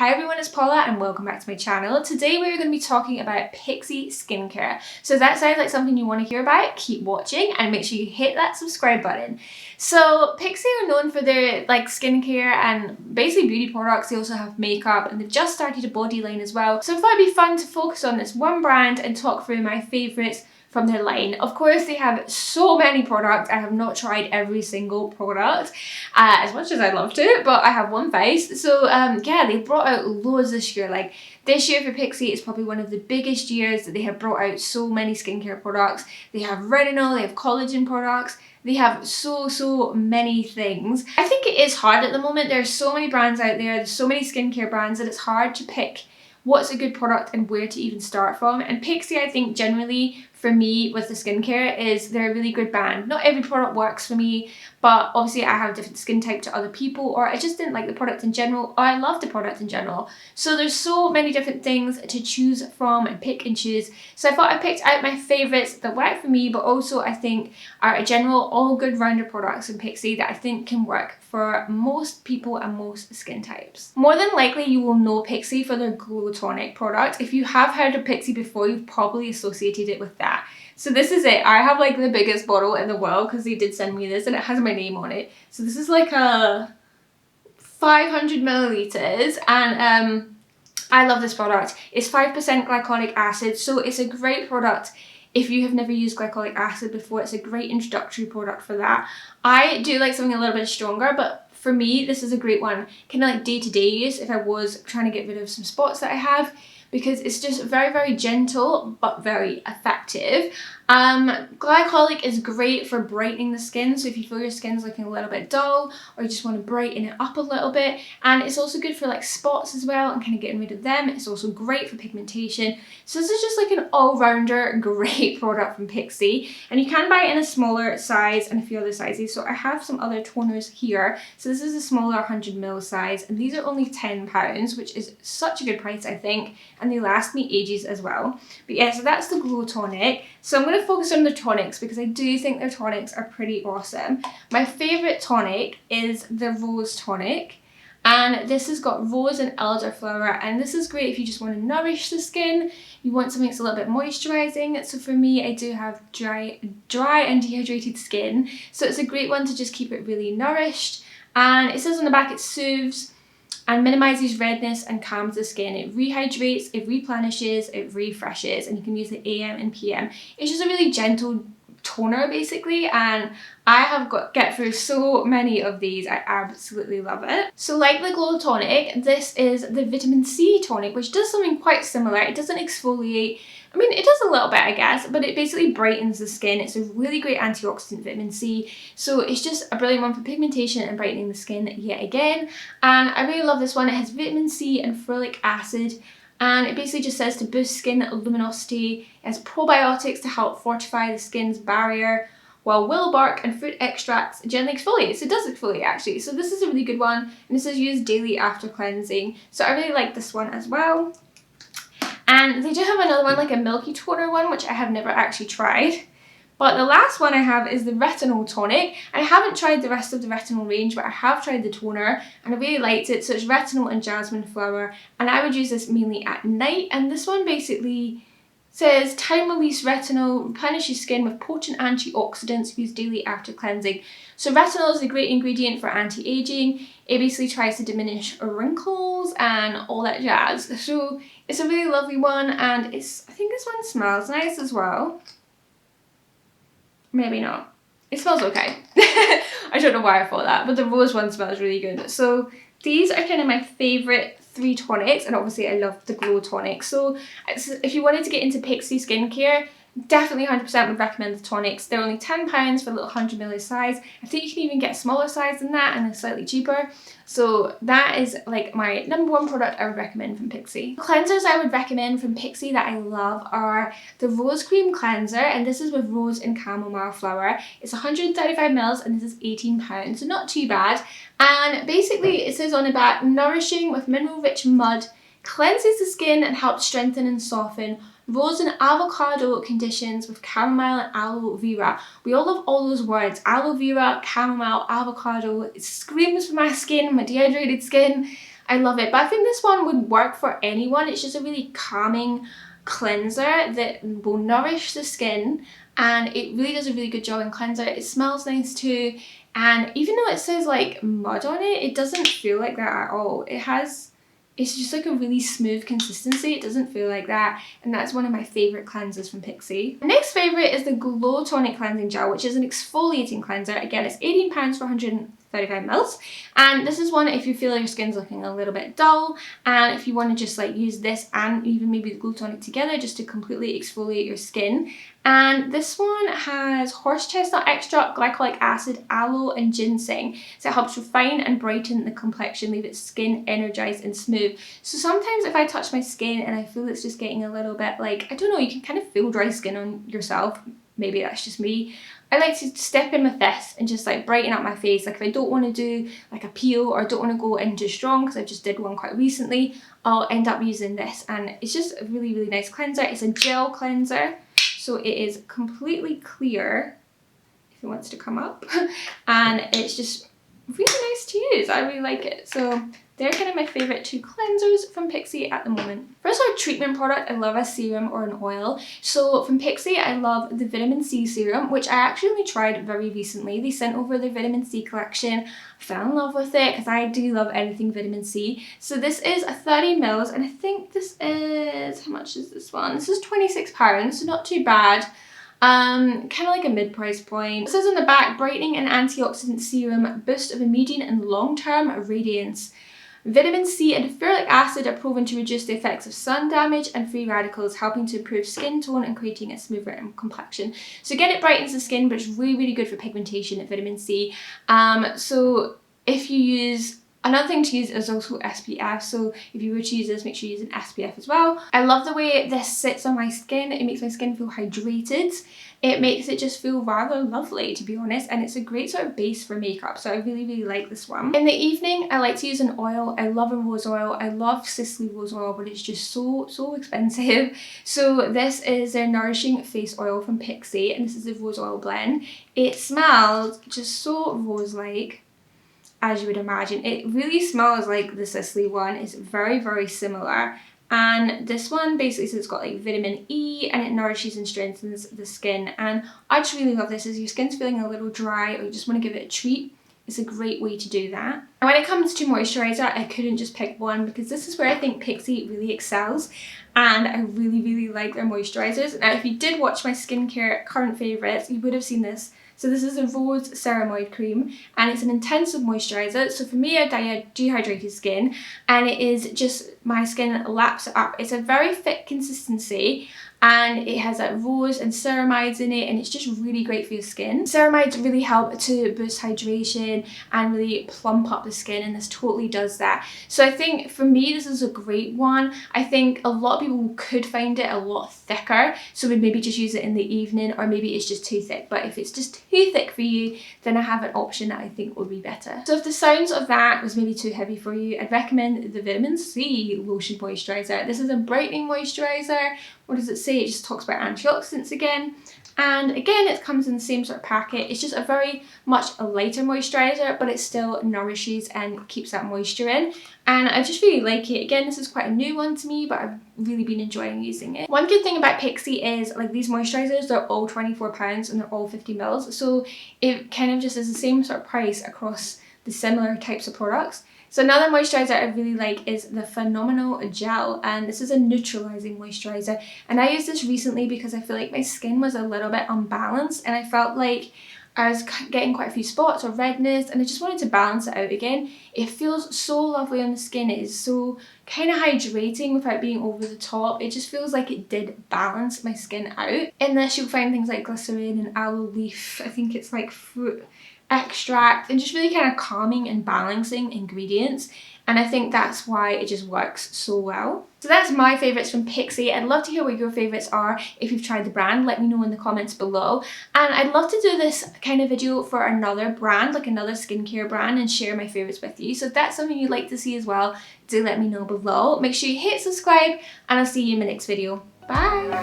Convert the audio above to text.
Hi everyone, it's Paula and welcome back to my channel. Today we're going to be talking about PIXI skincare. So if that sounds like something you want to hear about, keep watching and make sure you hit that subscribe button. So PIXI are known for their skincare and basically beauty products. They also have makeup and they've just started a body line as well. So I thought it'd be fun to focus on this one brand and talk through my favourites from their line. Of course, they have so many products. I have not tried every single product as much as I'd love to, but I have one face. So yeah, they brought out loads this year. Like this year for PIXI is probably one of the biggest years that they have brought out so many skincare products. They have retinol, they have collagen products. They have so many things. I think it is hard at the moment. There are so many brands out there. There's so many skincare brands that it's hard to pick what's a good product and where to even start from. And PIXI, I think generally for me with the skincare is they're a really good brand. Not every product works for me, but obviously I have different skin type to other people, or I just didn't like the product in general, or I love the product in general. So there's so many different things to choose from and pick and choose. So I thought I picked out my favourites that work for me, but also I think are a general all good rounder products in PIXI that I think can work for most people and most skin types. More than likely you will know PIXI for their Glow Tonic product. If you have heard of PIXI before, you've probably associated it with that. So this is it. I have the biggest bottle in the world because they did send me this and it has my name on it. So this is like a 500 millilitres and I love this product. It's 5% glycolic acid, so it's a great product if you have never used glycolic acid before. It's a great introductory product for that. I do like something a little bit stronger, but for me this is a great one, kind of like day-to-day use if I was trying to get rid of some spots that I have, because it's just very gentle but very effective. Glycolic is great for brightening the skin, so if you feel your skin's looking a little bit dull or you just want to brighten it up a little bit. And it's also good for spots as well and kind of getting rid of them. It's also great for pigmentation. So this is just an all-rounder great product from PIXI, and you can buy it in a smaller size and a few other sizes. So I have some other toners here. So this is a smaller 100ml size and these are only £10, which is such a good price I think, and they last me ages as well. But yeah, so that's the Glow Tonic. So I'm going to focus on the tonics because I do think their tonics are pretty awesome. My favourite tonic is the Rose Tonic, and this has got rose and elderflower, and this is great if you just want to nourish the skin, you want something that's a little bit moisturising. So for me, I do have dry and dehydrated skin, so it's a great one to just keep it really nourished. And it says on the back it soothes and minimises redness and calms the skin. It rehydrates, it replenishes, it refreshes, and you can use the AM and PM. It's just a really gentle toner basically, and I have get through so many of these. I absolutely love it. So like the Glow Tonic, this is the vitamin C tonic, which does something quite similar. It doesn't exfoliate. I mean, it does a little bit, I guess, but it basically brightens the skin. It's a really great antioxidant, vitamin C. So it's just a brilliant one for pigmentation and brightening the skin yet again. And I really love this one. It has vitamin C and ferulic acid. And it basically just says to boost skin luminosity. It has probiotics to help fortify the skin's barrier, while willow bark and fruit extracts gently exfoliate. So it does exfoliate actually. So this is a really good one. And this is used daily after cleansing. So I really like this one as well. And they do have another one, like a milky toner one, which I have never actually tried. But the last one I have is the Retinol Tonic. I haven't tried the rest of the Retinol range, but I have tried the toner and I really liked it. So it's retinol and jasmine flower, and I would use this mainly at night. And this one basically says time release retinol replenishes skin with potent antioxidants used daily after cleansing. So retinol is a great ingredient for anti-aging. It basically tries to diminish wrinkles and all that jazz. So it's a really lovely one, and I think this one smells nice as well. Maybe not. It smells okay. I don't know why I thought that, but the rose one smells really good. So these are kind of my favourite 3 tonics, and obviously I love the Glow Tonic. So if you wanted to get into PIXI skincare, definitely 100% would recommend the tonics. They're only £10 for a little 100ml size. I think you can even get a smaller size than that and they're slightly cheaper. So that is my #1 product I would recommend from PIXI. Cleansers I would recommend from PIXI that I love are the Rose Cream Cleanser, and this is with rose and chamomile flower. It's 135ml and this is £18, so not too bad. And basically it says on the back, nourishing with mineral rich mud, cleanses the skin and helps strengthen and soften. Rose and avocado conditions with chamomile and aloe vera. We all love all those words. Aloe vera, chamomile, avocado. It screams for my skin, my dehydrated skin. I love it. But I think this one would work for anyone. It's just a really calming cleanser that will nourish the skin, and it really does a really good job in cleanser. It smells nice too, and even though it says like mud on it, it doesn't feel like that at all. It's just like a really smooth consistency. It doesn't feel like that, and that's one of my favourite cleansers from PIXI. Next favourite is the Glow Tonic Cleansing Gel, which is an exfoliating cleanser. Again, it's £18 for 135 mils, and this is one if you feel like your skin's looking a little bit dull, and if you want to just like use this and even maybe the Glow Tonic together just to completely exfoliate your skin. And this one has horse chestnut extract, glycolic acid, aloe and ginseng, so it helps refine and brighten the complexion, leave its skin energized and smooth. So sometimes if I touch my skin and I feel it's just getting a little bit like, I don't know, you can kind of feel dry skin on yourself, maybe that's just me, I like to step in with this and just like brighten up my face. Like if I don't want to do like a peel or I don't want to go in too strong, because I just did one quite recently, I'll end up using this, and it's just a really, really nice cleanser. It's a gel cleanser, so it is completely clear if it wants to come up, and it's just really nice to use. I really like it. So they're kind of my favourite two cleansers from PIXI at the moment. For a sort of treatment product, I love a serum or an oil. So from PIXI, I love the vitamin C serum, which I actually only tried very recently. They sent over their vitamin C collection. I fell in love with it because I do love anything vitamin C. So this is a 30 mils, and I think this is, how much is this one? This is £26, so not too bad. Kind of like a mid-price point. It says on the back, brightening and antioxidant serum, boost of immediate and long-term radiance. Vitamin C and ferric acid are proven to reduce the effects of sun damage and free radicals, helping to improve skin tone and creating a smoother complexion. So again, it brightens the skin, but it's really, really good for pigmentation, vitamin C. So if you use, another thing to use is also SPF, so if you were to use this, make sure you use an SPF as well. I love the way this sits on my skin. It makes my skin feel hydrated. It makes it just feel rather lovely, to be honest, and it's a great sort of base for makeup, so I really, really like this one. In the evening, I like to use an oil. I love a rose oil. I love Sicily rose oil, but it's just so expensive. So this is their Nourishing Face Oil from PIXI, and this is the rose oil blend. It smells just so rose-like, as you would imagine. It really smells like the Sicily one. It's very, very similar. And this one basically says it's got like vitamin E, and it nourishes and strengthens the skin. And I just really love this. As your skin's feeling a little dry or you just want to give it a treat, it's a great way to do that. And when it comes to moisturiser, I couldn't just pick one, because this is where I think PIXI really excels, and I really, really like their moisturisers. Now if you did watch my skincare current favourites, you would have seen this. So this is a Rose Ceramide Cream, and it's an intensive moisturiser. So for me, I have dehydrated skin, and it is just, my skin laps it up. It's a very thick consistency, and it has like rose and ceramides in it, and it's just really great for your skin. Ceramides really help to boost hydration and really plump up the skin, and this totally does that. So I think for me, this is a great one. I think a lot of people could find it a lot thicker, so we'd maybe just use it in the evening, or maybe it's just too thick. But if it's just too thick for you, then I have an option that I think would be better. So if the sounds of that was maybe too heavy for you, I'd recommend the Vitamin C Lotion Moisturiser. This is a brightening moisturiser. What does it say? It just talks about antioxidants again. And again, it comes in the same sort of packet. It's just a very much a lighter moisturiser, but it still nourishes and keeps that moisture in. And I just really like it. Again, this is quite a new one to me, but I've really been enjoying using it. One good thing about PIXI is like these moisturisers, they're all £24 and they're all 50 mils. So it kind of just is the same sort of price across the similar types of products. So another moisturiser I really like is the Phenomenal Gel, and this is a neutralising moisturiser. And I used this recently because I feel like my skin was a little bit unbalanced, and I felt like I was getting quite a few spots or redness, and I just wanted to balance it out again. It feels so lovely on the skin. It is so kind of hydrating without being over the top. It just feels like it did balance my skin out. In this you'll find things like glycerin and aloe leaf. I think it's like fruit extract, and just really kind of calming and balancing ingredients, and I think that's why it just works so well. So that's my favourites from PIXI. I'd love to hear what your favourites are. If you've tried the brand, let me know in the comments below, and I'd love to do this kind of video for another brand, like another skincare brand, and share my favourites with you. So if that's something you'd like to see as well, do let me know below. Make sure you hit subscribe, and I'll see you in my next video. Bye!